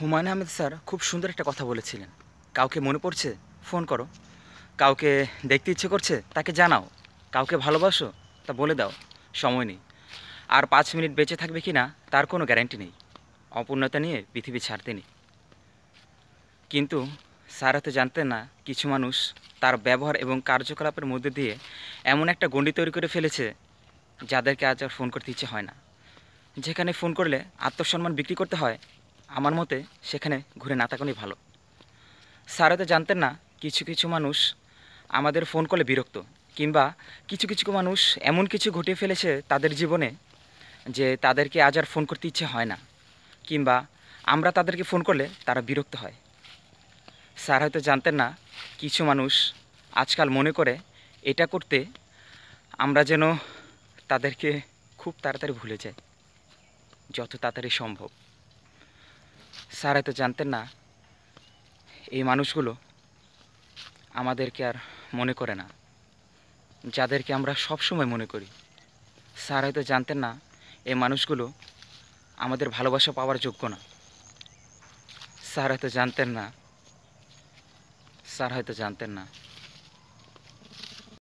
Humayun Ahmed sir খুব সুন্দর একটা কথা বলেছিলেন। কাউকে মনে পড়ছে, ফোন করো। কাউকে দেখতে ইচ্ছে করছে, তাকে জানাও। কাউকে ভালোবাসো, তা বলে দাও। সময় নেই। আর 5 মিনিট বেঁচে থাকবে কি না তার কোনো গ্যারান্টি নেই। অপূর্ণতা নিয়ে পৃথিবী ছাড়তে নেই। কিন্তু স্যার হয়তো জানতেন না, কিছু মানুষ তার ব্যবহার এবং কার্যকলাপের মধ্যে দিয়ে এমন একটা গণ্ডি তৈরি করে ফেলেছে, যাদেরকে আজ আর ফোন করতে ইচ্ছে হয় না। যেখানে ফোন করলে আত্মসম্মান বিক্রি করতে হয়, আমার মতে সেখানে ঘুরে না তাকানোই ভালো। স্যার হয়তো জানতেন না, কিছু কিছু মানুষ আমাদের ফোন করলে বিরক্ত, কিংবা কিছু কিছু মানুষ এমন কিছু ঘটিয়ে ফেলেছে তাদের জীবনে যে তাদেরকে আজ আর ফোন করতে ইচ্ছে হয় না, কিংবা আমরা তাদেরকে ফোন করলে তারা বিরক্ত হয়। স্যার হয়তো জানতেন না, কিছু মানুষ আজকাল মনে করে এটা করতে আমরা যেন তাদেরকে খুব তাড়াতাড়ি ভুলে যাই, যত তাড়াতাড়ি সম্ভব। স্যার হয়তো জানতেন না, এই মানুষগুলো আমাদেরকে আর মনে করে না, যাদেরকে আমরা সব সময় মনে করি। স্যার হয়তো জানতেন না, এই মানুষগুলো আমাদের ভালোবাসা পাওয়ার যোগ্য না। স্যার হয়তো জানতেন না, স্যার হয়তো জানতেন না